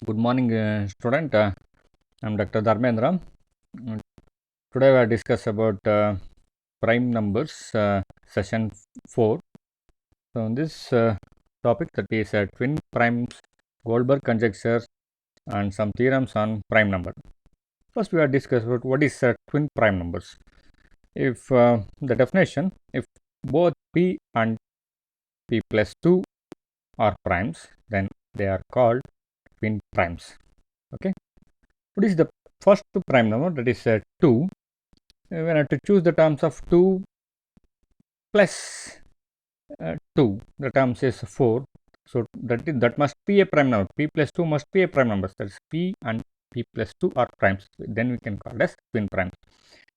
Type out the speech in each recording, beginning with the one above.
Good morning, student. I'm Dr. Dharmendra. Uh, Today we will discuss about prime numbers, session 4. So, in this topic, that is twin primes, Goldberg conjecture, and some theorems on prime number. First, we will discuss about what is twin prime numbers. If the definition, if both p and p plus 2 are primes, then they are called twin primes. Okay. What is the first prime number? That is 2. When I have to choose the terms of 2 plus 2, the terms is 4. So that must be a prime number. P plus 2 must be a prime number. That is P and P plus 2 are primes. Then we can call it as twin primes.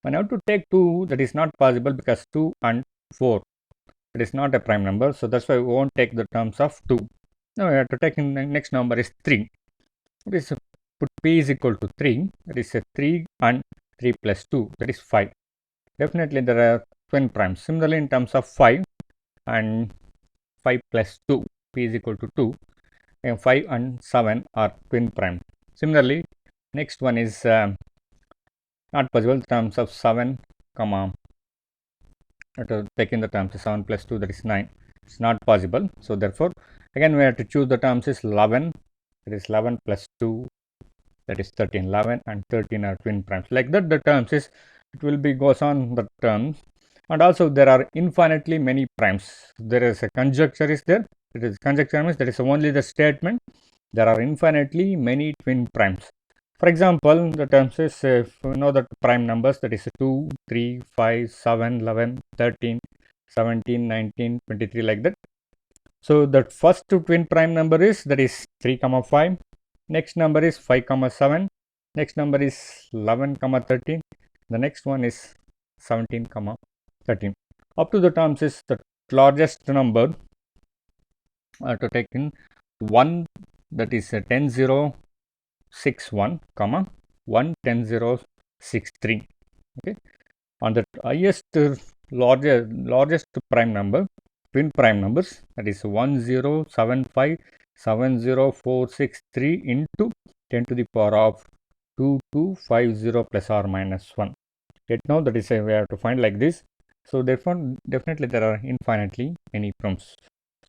When I have to take 2, that is not possible because 2 and 4, it is not a prime number. So that's why we won't take the terms of 2. Now we have to take in the next number is 3. It is put P is equal to 3. That is a 3 and 3 plus 2. That is 5. Definitely there are twin primes. Similarly, in terms of 5 and 5 plus 2, p is equal to 2, and 5 and 7 are twin prime. Similarly, next one is not possible in terms of 7, comma, taking the terms 7 plus 2, that is 9. It's not possible. So, therefore, again we have to choose the terms is 11, that is 11 plus 2, that is 13. 11 and 13 are twin primes. Like that, the terms is, it will be goes on the terms. And also there are infinitely many primes. There is a conjecture is there. It is conjecture means that is only the statement. There are infinitely many twin primes. For example, the terms is if you know that prime numbers, that is 2, 3, 5, 7, 11, 13, 17, 19, 23, like that. So the first twin prime number is, that is 3, 5. Next number is 5, 7. Next number is 11, 13. The next one is 17, 13. Up to the terms is the largest number to take in 1, that is 10, 0, 6, 1, 1, 10, 0, 6, 3. Okay. On the highest largest prime number, twin prime numbers, that is 1075 70463 into 10 to the power of 2250 plus or minus 1. Yet now that is we have to find like this. So therefore definitely there are infinitely many proofs.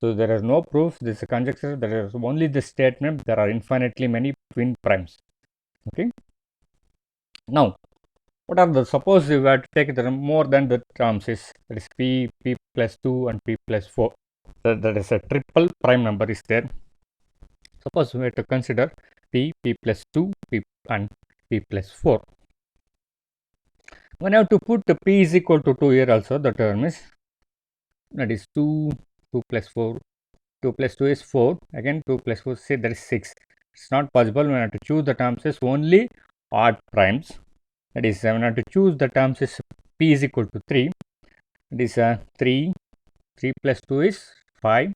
So there are no proofs. This is a conjecture. There is only the statement. There are infinitely many twin primes. Okay. Now, what are the, suppose we have to take the more than the terms is, that is p plus 2 and p plus 4. That is a triple prime number is there. Suppose we have to consider p plus 2, p and p plus 4. When I have to put the p is equal to 2 here also, the term is, that is 2 plus 4. 2 plus 2 is 4. Again 2 plus 4, say that is 6. It's not possible. When I have to choose the terms is only odd primes. That is when I have to choose the terms is p is equal to 3. It is 3. 3 plus 2 is 5.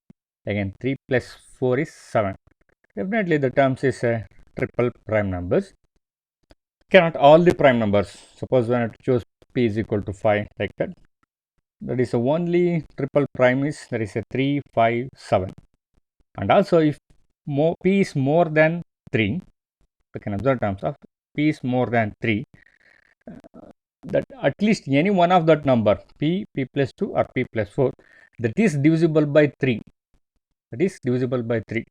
Again 3 plus 4 is 7. Definitely the terms is triple prime numbers. Cannot all the prime numbers. Suppose when I have to choose p is equal to 5, like that. That is only triple prime is, that is a 3, 5, 7. And also if p is more than 3, we can observe terms of p is more than 3, that at least any one of that number, p plus 2 or p plus 4, that is divisible by 3. That is divisible by 3.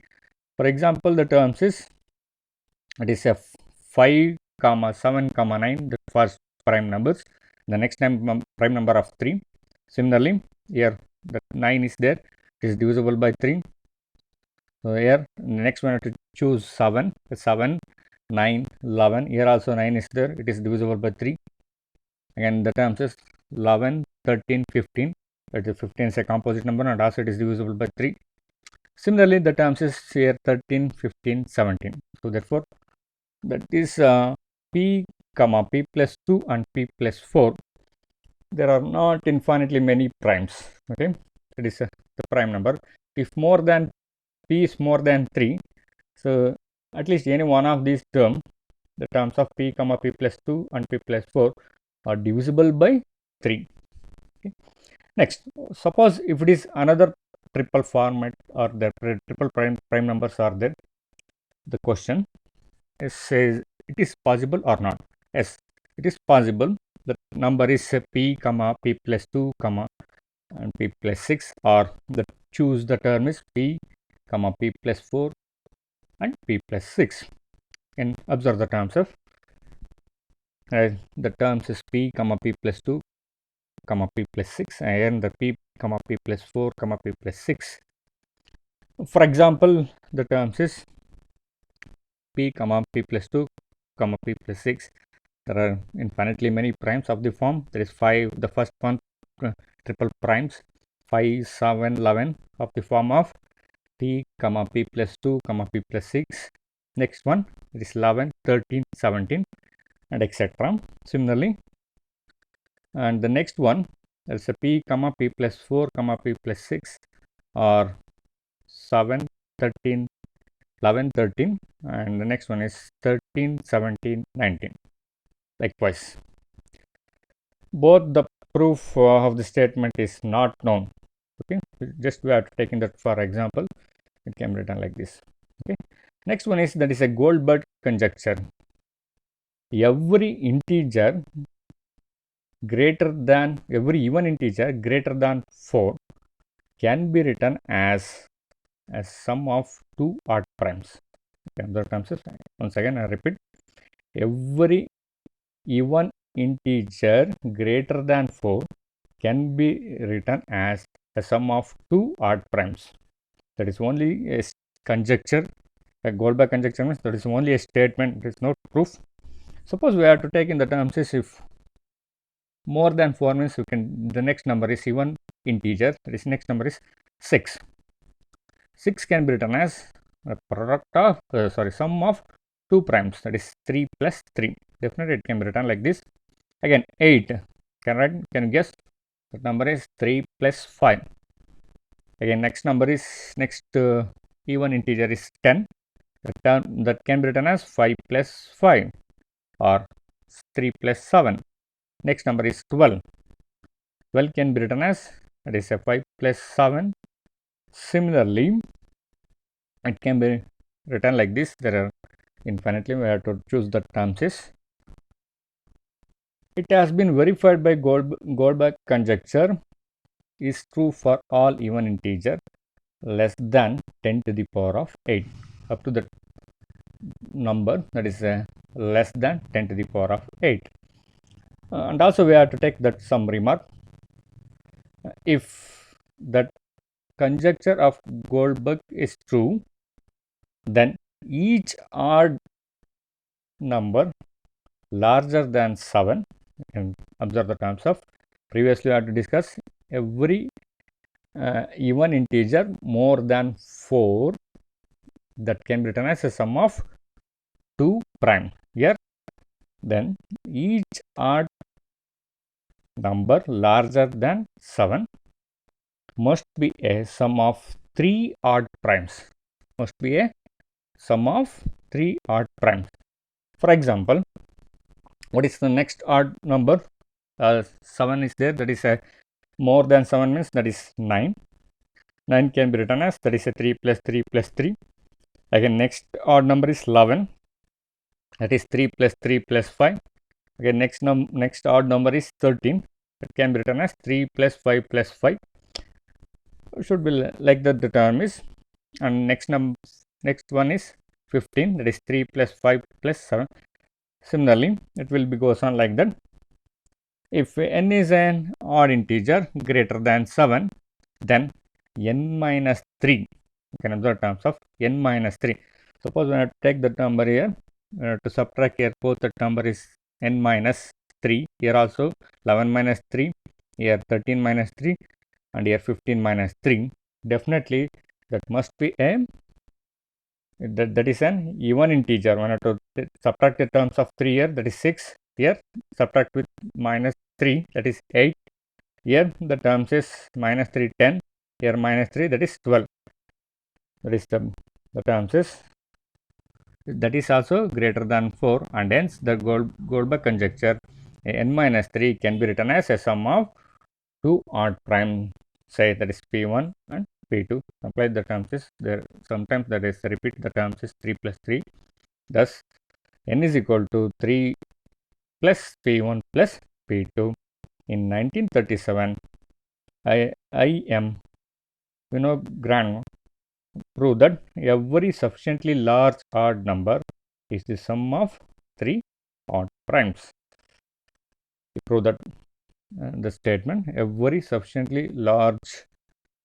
For example, the terms is, it is a 5, 7, 9, the first prime numbers. The next prime number of 3. Similarly, here the 9 is there, it is divisible by 3. So here next one to choose 7, 9, 11. Here also 9 is there, it is divisible by 3. Again the terms is 11, 13, 15. That is 15 is a composite number and also it is divisible by 3. Similarly, the terms is here 13, 15, 17. So therefore, that is p, p plus 2 and p plus 4. There are not infinitely many primes. Okay, that is the prime number. If more than p is more than 3, so at least any one of these terms, the terms of p, p plus 2 and p plus 4 are divisible by 3. Okay. Next, suppose if it is another triple format or the triple prime numbers are there, the question, says it is possible or not. Yes, it is possible. The number is p comma p plus 2 comma and p plus 6, or the choose the term is p comma p plus 4 and p plus 6. And observe the terms of the terms is p comma p plus 2 comma p plus 6 and the p comma p plus 4 comma p plus 6. For example, the terms is p comma p plus 2 comma p plus 6. There are infinitely many primes of the form. There is 5, the first one triple primes, 5, 7, 11 of the form of p comma p plus 2 comma p plus 6. Next one is 11, 13, 17 and etc. Similarly, and the next one is a p comma p plus 4 comma p plus 6 or 7, 13, 11, 13 and the next one is 13, 17, 19. Likewise, both the proof of the statement is not known. Okay, just we have to take in that for example, it can be written like this. Okay, next one is that is a Goldberg conjecture. Every integer greater than every even integer greater than 4 can be written as a sum of two odd primes. Okay, the terms is, once again I repeat, every even integer greater than 4 can be written as a sum of two odd primes. That is only a conjecture. A Goldberg conjecture means that is only a statement, it is not proof. Suppose we have to take in the terms is if more than 4 means you can, the next number is even integer, that is next number is 6. 6 can be written as a product of sum of two primes, that is 3 plus 3. Definitely it can be written like this. Again 8, can you guess? The number is 3 plus 5. Again next number is next even integer is 10. The term that can be written as 5 plus 5 or 3 plus 7. Next number is 12. 12 can be written as, that is a 5 plus 7. Similarly, it can be written like this. There are infinitely, we have to choose the terms is. It has been verified by Goldberg conjecture is true for all even integer less than 10 to the power of 8 up to the number that is less than 10 to the power of 8. And also we have to take that some remark. If that conjecture of Goldberg is true, then each odd number larger than 7, and observe the terms of previously I had to discuss, every even integer more than 4 that can be written as a sum of 2 prime. Here then each odd number larger than 7 must be a sum of 3 odd primes, must be a sum of 3 odd primes. For example, what is the next odd number? 7 is there, that is a more than 7 means that is 9. 9 can be written as, that is a 3 plus 3 plus 3. Again next odd number is 11, that is 3 plus 3 plus 5. Again next odd number is 13, that can be written as 3 plus 5 plus 5. Should be like that the term is. And next one is 15, that is 3 plus 5 plus 7. Similarly, it will be goes on like that. If n is an odd integer greater than 7, then n minus 3, you can observe terms of n minus 3. Suppose when I take the number here, to subtract here, both the number is n minus 3. Here also 11 minus 3, here 13 minus 3, and here 15 minus 3. Definitely that must be a, that is an even integer. When I have to subtract the terms of 3 here, that is 6. Here subtract with minus 3, that is 8. Here the terms is minus 3, 10. Here minus 3, that is 12. That is the terms is, that is also greater than 4, and hence the Goldberg conjecture n minus 3 can be written as a sum of two odd prime, say that is p1 and p2. Apply the terms is there, sometimes that is repeat the terms is 3 plus 3. Thus n is equal to 3 plus P1 plus P2. In 1937, I.M. Vinogradov proved that every sufficiently large odd number is the sum of 3 odd primes. He proved that the statement every sufficiently large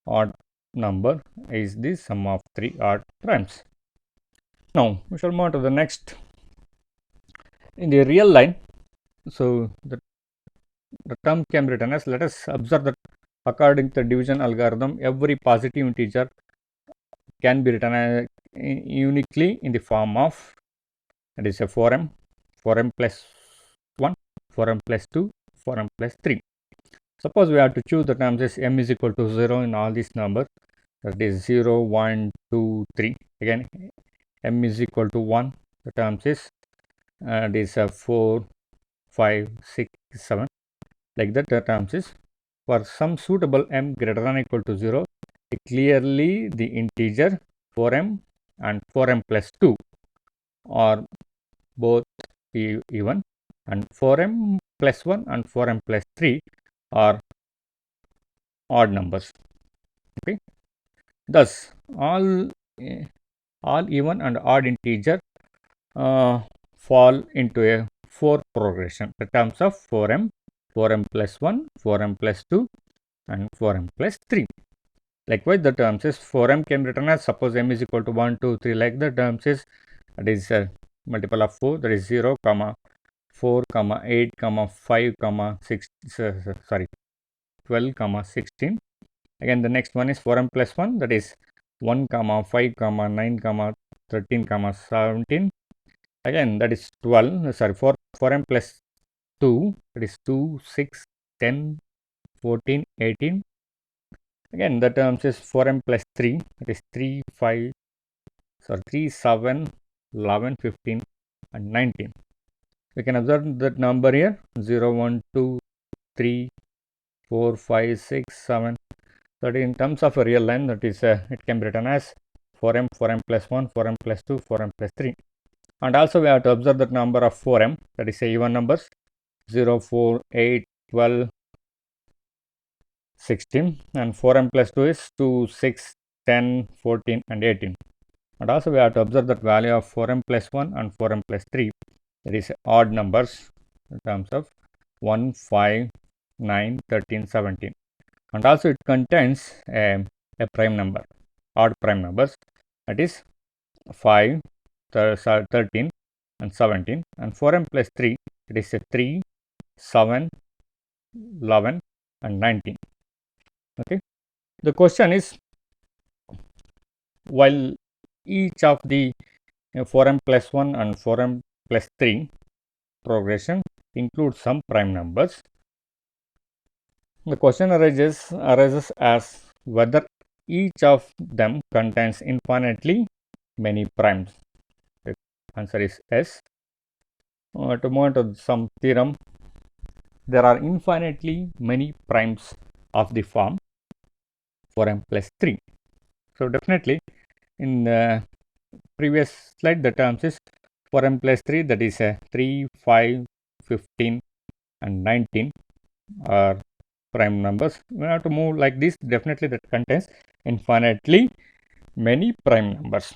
odd number is the sum of 3 odd primes. Now we shall move on to the next. In the real line, so the term can be written as, let us observe that according to the division algorithm, every positive integer can be written as uniquely in the form of, that is a 4m, 4m plus 1, 4m plus 2, 4m plus 3. Suppose we have to choose the terms as m is equal to 0 in all these numbers, that is 0, 1, 2, 3. Again, m is equal to 1, the terms is this 4, 5, 6, 7. Like that, the terms is for some suitable m greater than or equal to 0, clearly the integer 4m and 4m plus 2 are both even, and 4m plus 1 and 4m plus 3 are odd numbers. Okay. Thus, all even and odd integer fall into a 4 progression, the terms of 4m, 4m plus 1, 4m plus 2 and 4m plus 3. Likewise, the terms is 4m can be written as, suppose m is equal to 1, 2, 3, like the terms is, that is multiple of 4, that is 0, 4, 8, 5, 6, 12, 16. Again, the next one is 4m plus 1, that is 1, 5, 9, 13, 17. Again, that is 12, 4m plus 2, that is 2, 6, 10, 14, 18. Again, the terms is 4m plus 3, that is 3, 7, 11, 15 and 19. We can observe that number here, 0, 1, 2, 3, 4, 5, 6, 7. That in terms of a real line, that is it can be written as 4m, 4m plus 1, 4m plus 2, 4m plus 3. And also we have to observe that number of 4m, that is even numbers, 0, 4, 8, 12, 16, and 4m plus 2 is 2, 6, 10, 14 and 18. And also we have to observe that value of 4m plus 1 and 4m plus 3, that is odd numbers in terms of 1, 5, 9, 13, 17. And also it contains a prime number, odd prime numbers, that is 5, 13 and 17, and 4m plus 3, it is a 3, 7, 11 and 19. Okay. The question is, while each of the 4m plus 1 and 4m plus 3 progression includes some prime numbers, the question arises as whether each of them contains infinitely many primes. The answer is yes. To move on to some theorem, there are infinitely many primes of the form 4m plus 3. So definitely in the previous slide, the terms is 4m plus 3, that is a 3, 5, 15 and 19 are prime numbers. We have to move like this, definitely that contains infinitely many prime numbers.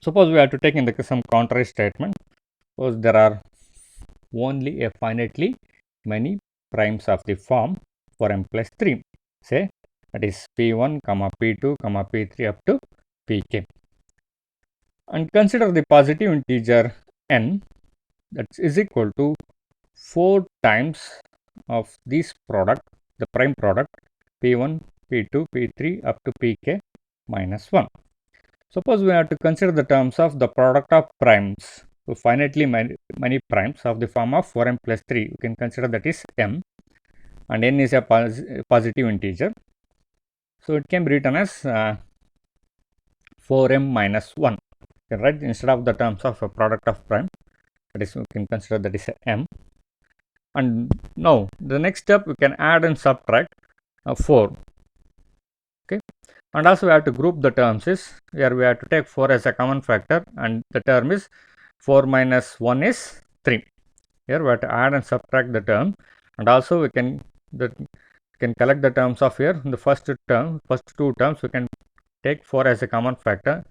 Suppose we have to take in some contrary statement. Suppose there are only a finitely many primes of the form 4m plus 3, say that is p1, p2, p3 up to pk. And consider the positive integer n, that is equal to 4 times of this product, the prime product p1, p2, p3 up to pk minus 1. Suppose we have to consider the terms of the product of primes, so finitely many primes of the form of 4m plus 3, we can consider that is m, and n is a positive integer. So it can be written as 4m minus 1. You can write instead of the terms of a product of prime, that is we can consider that is m. And now the next step, we can add and subtract 4. Okay. And also we have to group the terms is, here we have to take 4 as a common factor, and the term is 4 minus 1 is 3. Here we have to add and subtract the term, and also we can collect the terms of here. In the first term, first two terms, we can take 4 as a common factor.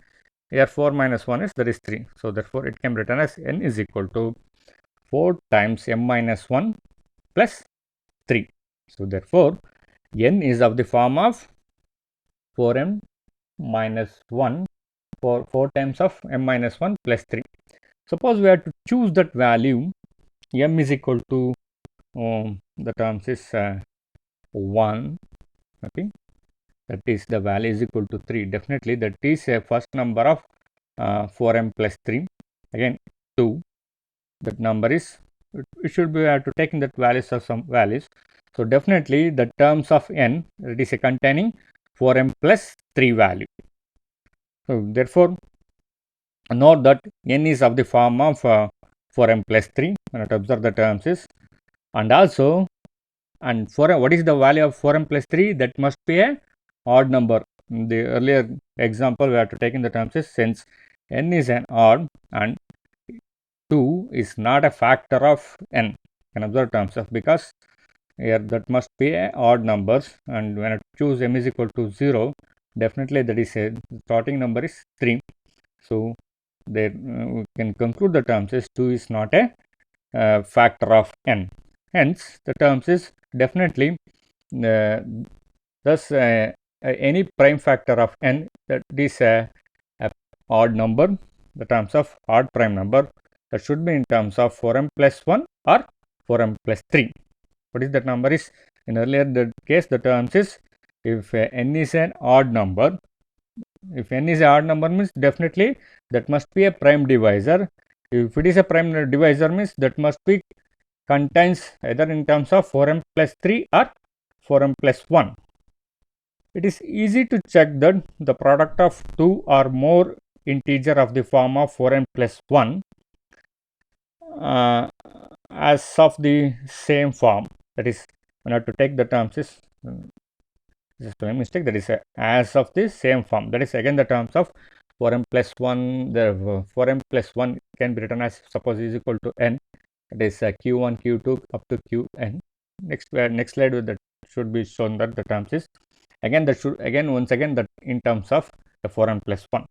Here 4 minus 1 is, that is 3. So therefore it can be written as n is equal to 4 times m minus 1 plus 3. So therefore n is of the form of 4m minus 1 for 4 times of m minus 1 plus 3. Suppose we have to choose that value, m is equal to the terms is 1, okay, that is the value is equal to 3. Definitely that is a first number of 4m plus 3, again 2, that number is, it should be have to take in that values of some values. So definitely the terms of n, that is containing 4m plus 3 value. So therefore note that n is of the form of 4m plus 3, and to observe the terms is, and also, and what is the value of 4m plus 3? That must be a odd number. In the earlier example we have to take in the terms is, since n is an odd and 2 is not a factor of n, can observe terms of, because here that must be a odd numbers, and when I choose m is equal to 0, definitely that is a starting number is 3. So there we can conclude the terms is 2 is not a factor of n. Hence the terms is definitely thus any prime factor of n, that is a odd number, the terms of odd prime number, that should be in terms of 4m plus 1 or 4m plus 3. What is that number is? In earlier the case, the terms is, if n is an odd number, if n is an odd number means definitely that must be a prime divisor. If it is a prime divisor means that must be contains either in terms of 4m plus 3 or 4m plus 1. It is easy to check that the product of two or more integer of the form of 4m plus 1 as of the same form, that is, when I have to take the terms is, just a mistake, that is as of the same form, that is again the terms of 4m plus 1, the 4m plus 1 can be written as, suppose is equal to n, that is q1 q2 up to qn. Next slide that should be shown that the terms is, again that should, again once again that in terms of the 4m plus 1.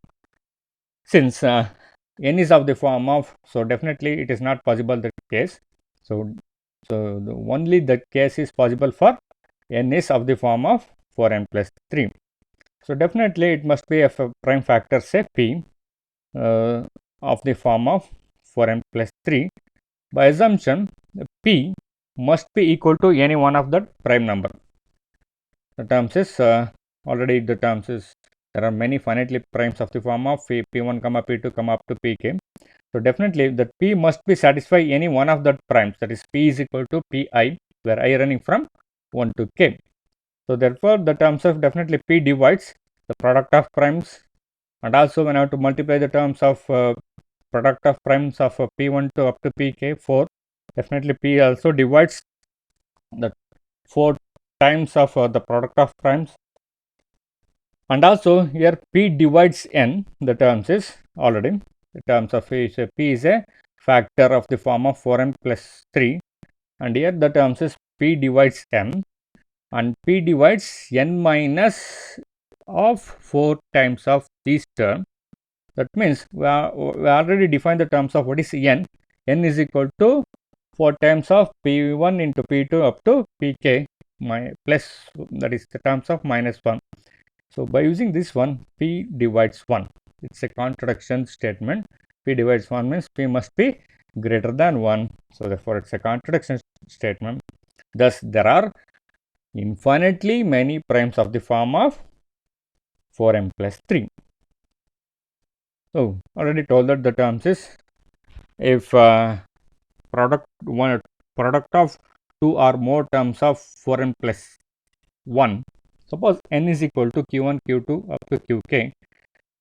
Since n is of the form of, so definitely it is not possible that case. So only the case is possible for n is of the form of 4m plus 3. So definitely it must be a prime factor, say p, of the form of 4m plus 3. By assumption, p must be equal to any one of the prime number. The terms is already the terms is, there are many finitely primes of the form of p1 comma p2 comma up to pk. So definitely that p must be satisfy any one of the primes, that is p is equal to pi, where I running from 1 to k. So therefore the terms of definitely p divides the product of primes, and also when I have to multiply the terms of product of primes of p1 to up to pk 4, definitely p also divides the 4 times of the product of primes, and also here p divides n, the terms is already, the terms of p is a factor of the form of 4m plus 3, and here the terms is p divides m, and p divides n minus of 4 times of this term. That means we already defined the terms of what is n. N is equal to 4 times of p1 into p2 up to pk plus, that is the terms of minus 1. So by using this one, p divides 1. It's a contradiction statement. P divides 1 means p must be greater than 1. So therefore it's a contradiction statement. Thus there are infinitely many primes of the form of 4m plus 3. So already told that the terms is, if product of two or more terms of 4m plus 1, suppose n is equal to q1 q2 up to qk,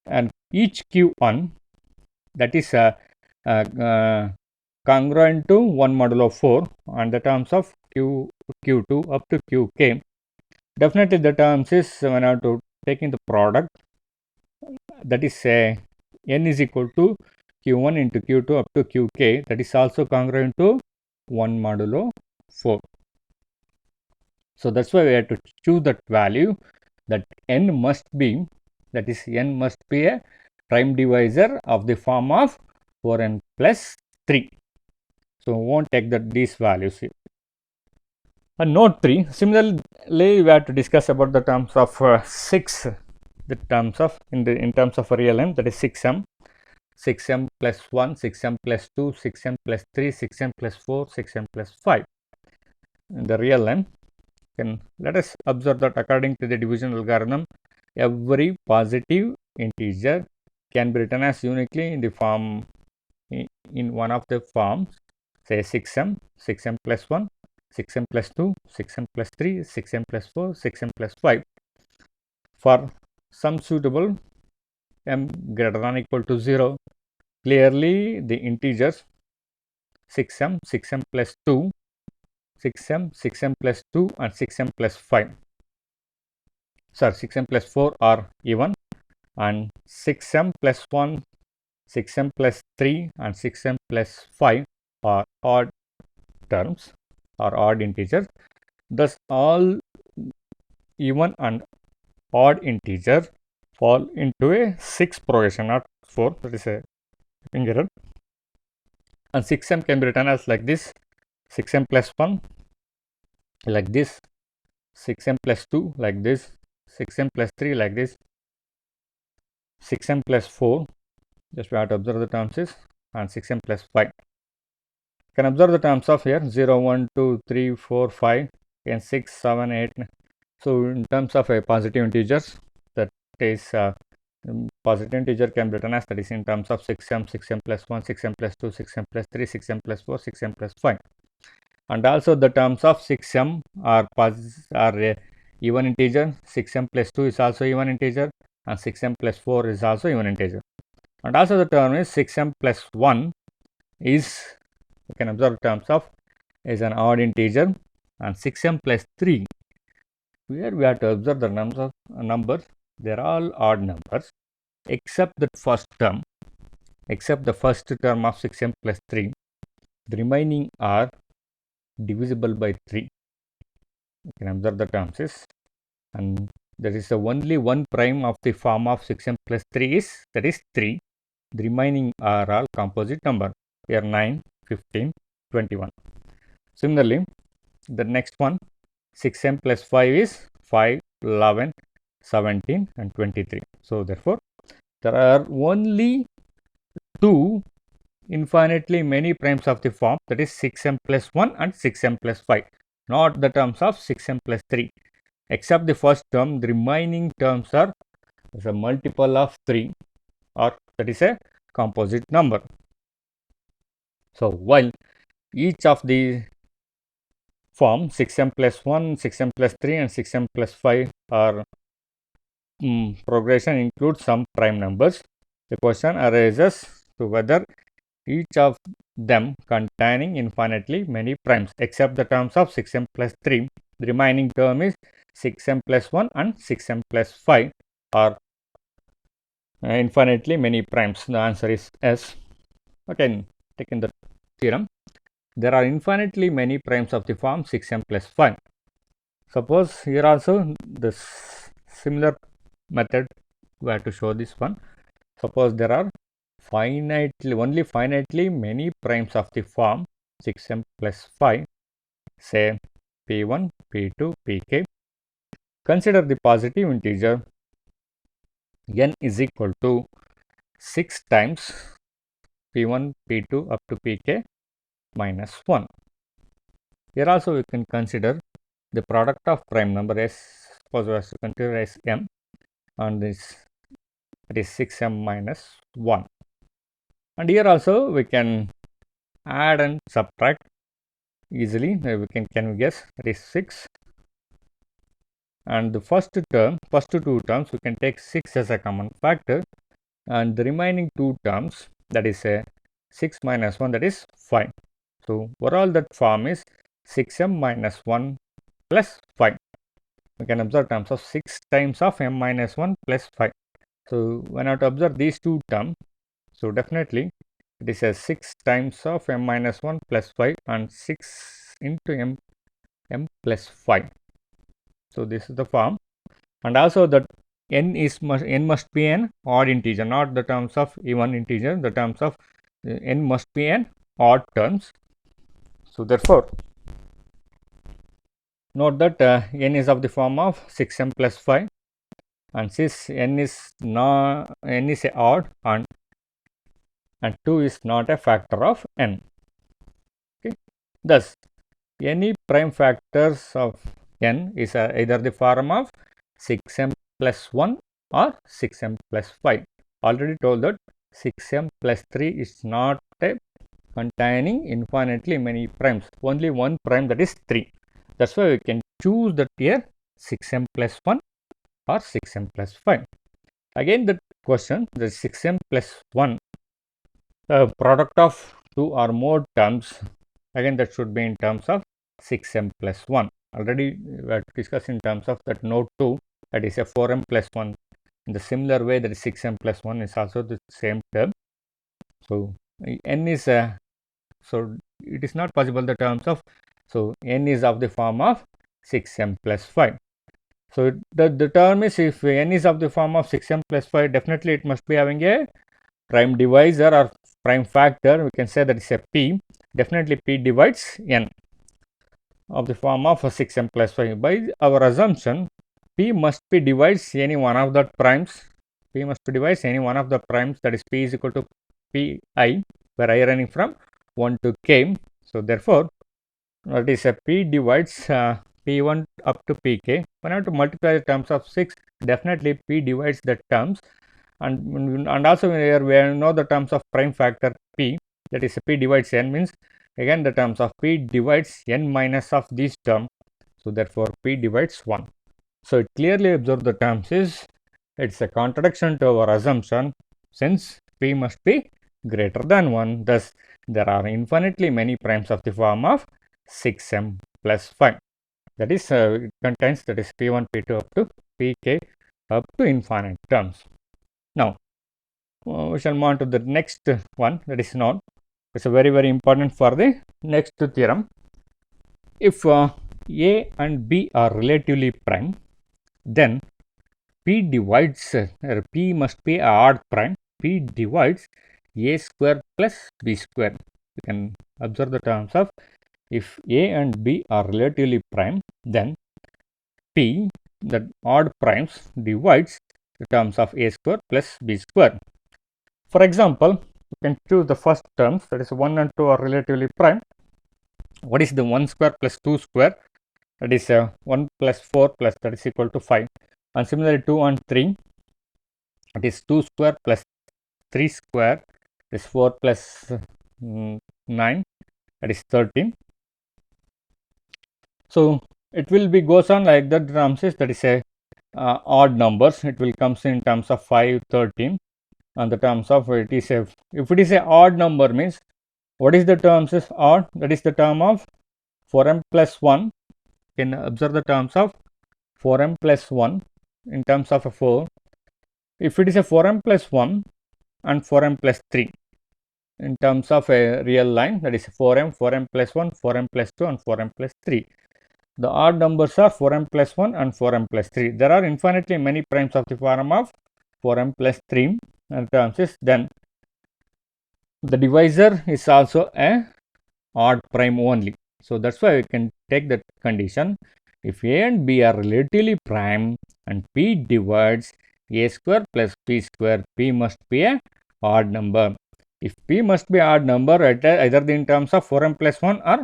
and each q1, that is congruent to 1 modulo 4 on the terms of q2 up to qk. Definitely the terms is, when I have to taking the product, that is n is equal to q1 into q2 up to qk, that is also congruent to 1 modulo 4. So that's why we have to choose that value, that n must be, that is n must be a prime divisor of the form of 4n plus 3. So we won't take these values here. And note 3, similarly we have to discuss about the terms of 6, the terms of in terms of a real m, that is 6m, 6m plus 1, 6m plus 2, 6m plus 3, 6m plus 4, 6m plus 5. In the real m, let us observe that according to the division algorithm, every positive integer can be written as uniquely in the form, in one of the forms, say 6m, 6m plus 1, 6m plus 2, 6m plus 3, 6m plus 4, 6m plus 5. For some suitable m greater than or equal to 0, clearly the integers 6m, 6m plus 2, 6m, 6m plus 2 and 6m plus 5, sorry 6m plus 4 are even, and 6m plus 1, 6m plus 3 and 6m plus 5 are odd terms or odd integers. Thus all even and odd integers fall into a 6 progression, not 4, that is a error. And 6m can be written as like this, 6m plus 1 like this, 6m plus 2 like this, 6m plus 3 like this, 6m plus 4, just we have to observe the terms is, and 6m plus 5. You can observe the terms of here 0, 1, 2, 3, 4, 5 and 6, 7, 8. So in terms of a positive integers, that is positive integer can be written as, that is in terms of 6m, 6m plus 1, 6m plus 2, 6m plus 3, 6m plus 4, 6m plus 5. And also the terms of 6m are a even integer, 6m plus 2 is also even integer, and 6m plus 4 is also even integer. And also the term is 6m plus 1 is, you can observe terms of, is an odd integer, and 6m plus 3, where we have to observe the numbers, they are all odd numbers except the first term, except the first term of 6m plus 3, the remaining are divisible by 3. You can observe the terms is, and there is only one prime of the form of 6m plus 3 is, that is 3. The remaining are all composite number, here 9, 15, 21. Similarly, the next one, 6m plus 5 is 5, 11, 17 and 23. So therefore, there are only 2 infinitely many primes of the form, that is 6m plus 1 and 6m plus 5, not the terms of 6m plus 3. Except the first term, the remaining terms are as a multiple of 3, or that is a composite number. So while each of the form 6m plus 1, 6m plus 3 and 6m plus 5 are progression includes some prime numbers, the question arises to whether each of them containing infinitely many primes, except the terms of 6m plus 3. The remaining term is 6m plus 1 and 6m plus 5 are infinitely many primes. The answer is yes. Okay, taking the theorem, there are infinitely many primes of the form 6m plus 5. Suppose here also this similar method we have to show this one. Suppose there are only finitely many primes of the form 6m plus 5, say p1, p2, pk. Consider the positive integer n is equal to 6 times p1, p2 up to pk minus 1. Here also we can consider the product of prime number s, suppose we have to consider as m, and this, it is 6m minus 1. And here also we can add and subtract easily. We can we guess, that is 6. And the first two terms, we can take 6 as a common factor, and the remaining 2 terms, that is 6 minus 1, that is 5. So overall that form is 6m minus 1 plus 5. We can observe terms of 6 times of m minus 1 plus 5. So when I have to observe these 2 terms, so definitely It is a 6 times of m minus 1 plus 5 and 6 into m plus 5. So, this is the form, and also that n must be an odd integer, not the terms of even integer, the terms of n must be an odd terms. So, therefore, note that n is of the form of 6m plus 5, and since n is a odd and 2 is not a factor of n. Okay. Thus, any prime factors of n is either the form of 6m plus 1 or 6m plus 5. Already told that 6m plus 3 is not containing infinitely many primes, only one prime, that is 3. That's why we can choose that here 6m plus 1 or 6m plus 5. Again, the question, the 6m plus 1, product of 2 or more terms, again that should be in terms of 6m plus 1. Already we have discussed in terms of that node 2, that is a 4m plus 1. In the similar way, that is 6m plus 1 is also the same term. So, n is so it is not possible the terms of, so n is of the form of 6m plus 5. So, the term is, if n is of the form of 6m plus 5, definitely it must be having a prime divisor or prime factor. We can say that is a p. Definitely p divides n of the form of 6m plus 5. By our assumption, p must be divides any one of the primes. P must be divides any one of the primes, that is p is equal to pi, where I running from 1 to k. So, therefore, that is a p divides p1 up to pk. When I have to multiply the terms of 6, definitely p divides the terms, and also here we know the terms of prime factor p, that is p divides n, means again the terms of p divides n minus of this term. So, therefore, p divides 1. So, it clearly observe the terms is, it's a contradiction to our assumption, since p must be greater than 1. Thus, there are infinitely many primes of the form of 6m plus 5. That is, it contains, that is p1, p2 up to pk up to infinite terms. Now, we shall move on to the next one, that is not. It's a very important for the next theorem. If a and b are relatively prime, then p divides, p must be a odd prime, p divides a square plus b square. You can observe the terms of, if a and b are relatively prime, then p, the odd primes, divides the terms of a square plus b square. For example, you can choose the first terms, that is 1 and 2 are relatively prime. What is the 1 square plus 2 square? That is 1 plus 4 plus, that is equal to 5. And similarly 2 and 3, it is 2 square plus 3 square, is 4 plus 9, that is 13. So, it will be goes on like that terms is, that is a odd numbers, it will comes in terms of 5, 13, and the terms of it is a, if it is a odd number, means what is the terms is odd, that is the term of 4m plus 1. You can observe the terms of 4m plus 1 in terms of a 4. If it is a 4m plus 1 and 4m plus 3 in terms of a real line, that is 4m, 4m plus 1, 4m plus 2 and 4m plus 3. The odd numbers are 4m plus 1 and 4m plus 3. There are infinitely many primes of the form of 4m plus 3 and terms is, then the divisor is also a odd prime only. So, that is why we can take that condition, if a and b are relatively prime and p divides a square plus p square, p must be a odd number. If p must be odd number, either in terms of 4m plus 1 or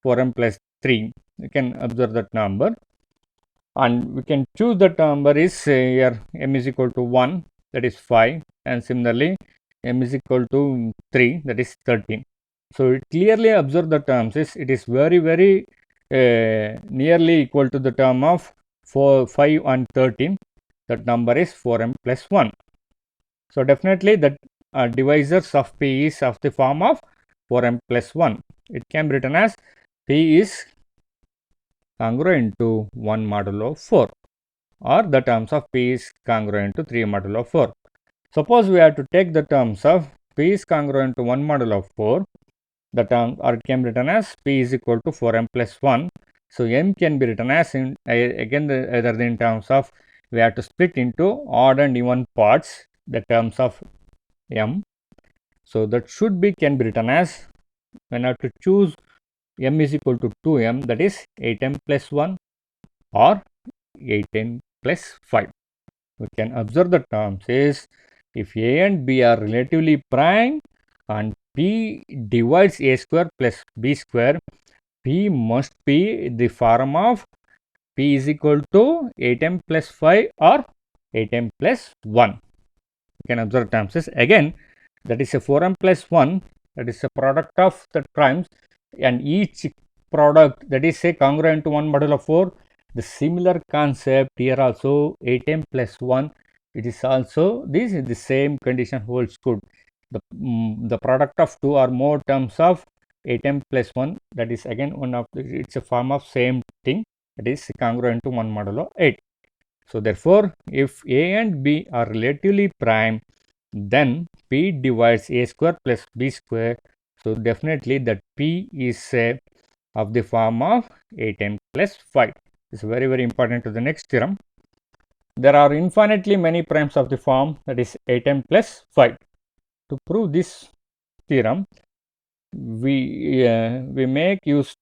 4m plus 3, we can observe that number, and we can choose that number is here m is equal to 1, that is 5, and similarly m is equal to 3, that is 13. So, it clearly observe the terms is, it is very nearly equal to the term of 4, 5 and 13. That number is 4m plus 1. So, definitely that divisors of p is of the form of 4m plus 1. It can be written as p is congruent to 1 modulo 4, or the terms of p is congruent to 3 modulo 4. Suppose we have to take the terms of P is congruent to 1 modulo 4, the term, or it can be written as P is equal to 4m plus 1. So m can be written as in again either in terms of we have to split into odd and even parts the terms of m. So that should be can be written as when I have to choose m is equal to 2m, that is 8m plus 1 or 8n plus 5. We can observe the terms is if a and b are relatively prime and p divides a square plus b square, p must be the form of p is equal to 8m plus 5 or 8m plus 1. You can observe terms is again that is a 4m plus 1, that is a product of the primes, and each product that is a congruent to 1 modulo 4. The similar concept here also 8m plus 1, it is also this is the same condition holds good. The product of two or more terms of 8m plus 1, that is again one of the, it's a form of same thing, that is congruent to 1 modulo 8. So therefore, if a and b are relatively prime, then p divides a square plus b square. So definitely that p is of the form of 8m plus 5. This is very important to the next theorem. There are infinitely many primes of the form that is 8m plus 5. To prove this theorem, we make use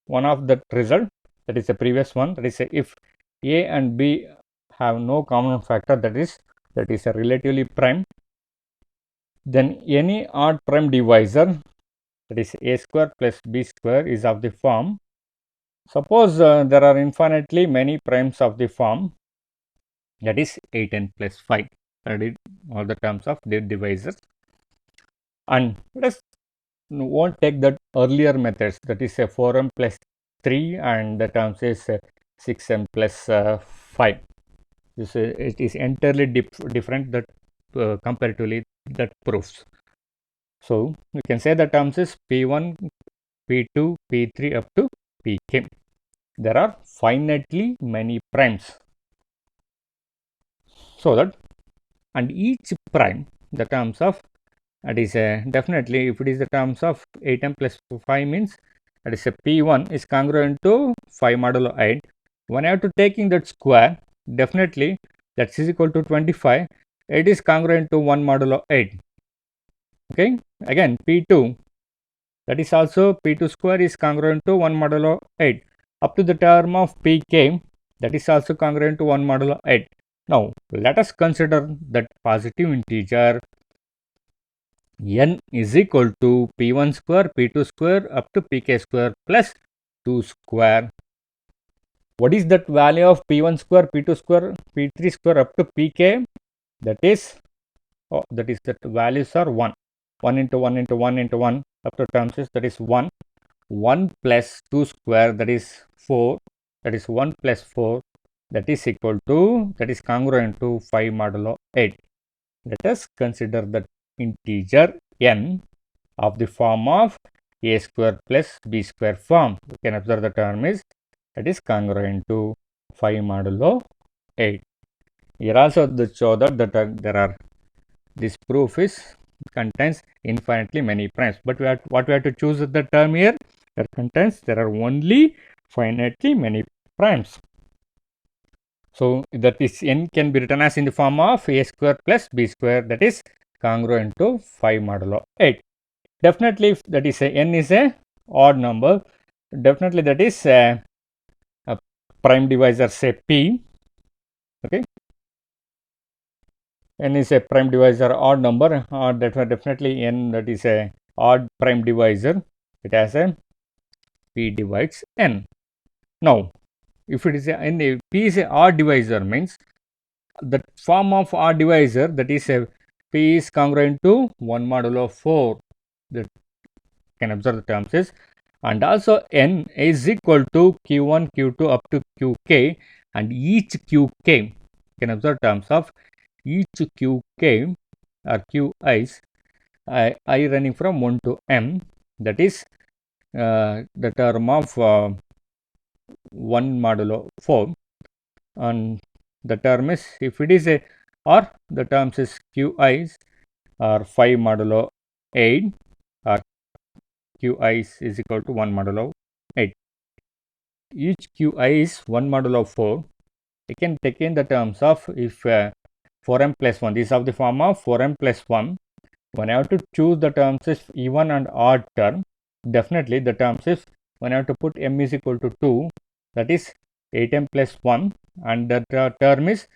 one of the result, that is the previous one, that is if a and b have no common factor, that is a relatively prime, then any odd prime divisor, that is a square plus b square, is of the form. Suppose there are infinitely many primes of the form, that is 8n plus 5, that is all the terms of the divisors. And let us won't take that earlier methods, that is a 4m plus 3 and the terms is 6m plus 5. This it is entirely different that comparatively that proves. So we can say the terms is p1, p2, p3 up to pk. There are finitely many primes. So that, and each prime, the terms of, that is definitely if it is the terms of 8m plus 5 means that is a p1 is congruent to 5 modulo 8. When I have to taking that square, definitely that is equal to 25. It is congruent to 1 modulo 8. Okay, again p2, that is also p2 square is congruent to 1 modulo 8 up to the term of pk, that is also congruent to 1 modulo 8. Now let us consider that positive integer n is equal to p1 square, p2 square up to pk square plus 2 square. What is that value of p1 square, p2 square, p3 square up to pk? That is that values are 1. 1 into 1 into 1 into 1 up to terms is that is 1. 1 plus 2 square, that is 4. That is 1 plus 4, that is equal to, that is congruent to 5 modulo 8. Let us consider that integer n of the form of a square plus b square form. You can observe the term is that is congruent to 5 modulo 8. Here also the show that there are, this proof is contains infinitely many primes, but what we have to choose the term here, that contains there are only finitely many primes. So that is n can be written as in the form of a square plus b square, that is congruent to 5 modulo 8. Definitely if that is n is a odd number, definitely that is a prime divisor say p. Okay, n is a prime divisor odd number, or definitely n that is a odd prime divisor, it has a p divides n. Now if it is a p is a odd divisor, means the form of odd divisor, that is a p is congruent to 1 modulo 4. That can observe the terms is, and also n is equal to q1, q2 up to qk, and each qk can observe terms of each qk or qi's I running from 1 to m, that is the term of 1 modulo 4, and the term is, if it is a, or the terms is qi's or 5 modulo 8 or Qi is equal to 1 modulo 8. Each Qi is 1 modulo 4. We can take in the terms of if 4m plus 1, this is of the form of 4m plus 1. When I have to choose the terms is even and odd term, definitely the terms is when I have to put m is equal to 2, that is 8m plus 1, and the term is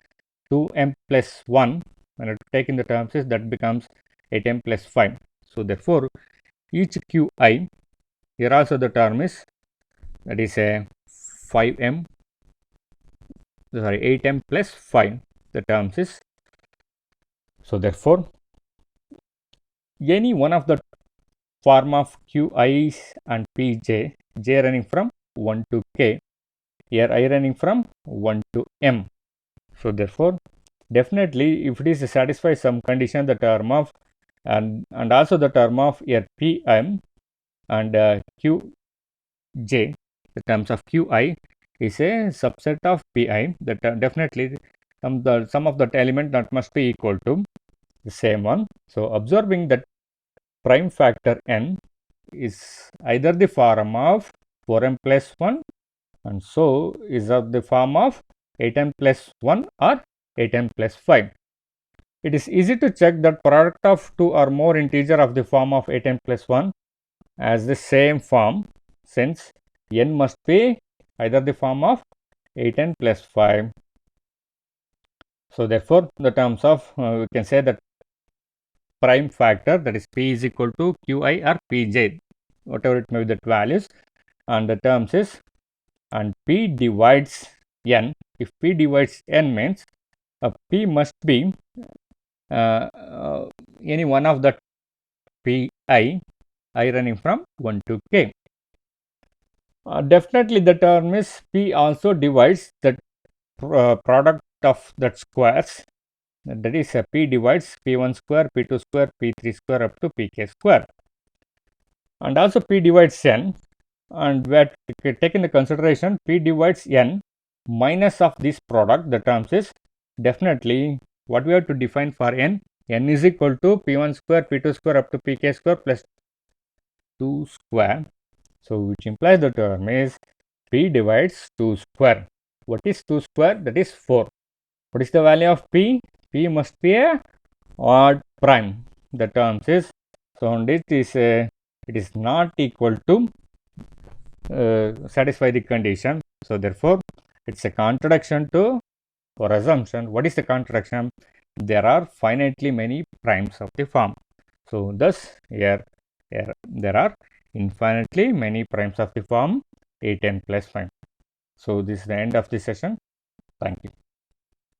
2m plus 1. When I have to take in the terms is that becomes 8m plus 5. So therefore, each Qi, here also the term is, that is a 5m, sorry, 8m plus 5, the terms is. So therefore, any one of the form of Qis and Pj, j running from 1 to k, here I running from 1 to m. So therefore, definitely if it is satisfy some condition, the term of and also the term of here Pm and Qj, the terms of Qi is a subset of Pi, that definitely some of that element that must be equal to the same one. So observing that prime factor n is either the form of 4m plus 1 and so is of the form of 8m plus 1 or 8m plus 5. It is easy to check that product of two or more integer of the form of 8m plus 1 as the same form, since n must be either the form of 8n plus 5. So therefore, the terms of we can say that prime factor, that is p is equal to Qi or Pj, whatever it may be that values, and the terms is, and p divides n. If p divides n means p must be any one of the Pi, I running from 1 to k. Definitely the term is p also divides the product of that squares, that is p divides p1 square, p2 square, p3 square up to pk square, and also p divides n, and we have taken the consideration p divides n minus of this product, the terms is definitely what we have to define for n is equal to p1 square, p2 square up to pk square plus 2 square. So which implies the term is p divides 2 square. What is 2 square? That is 4. What is the value of p? P must be a odd prime. The terms is, so on it is not equal to satisfy the condition. So therefore, it's a contradiction to our assumption. What is the contradiction? There are finitely many primes of the form. So thus here there are infinitely many primes of the form 8n plus 5. So this is the end of the session. Thank you.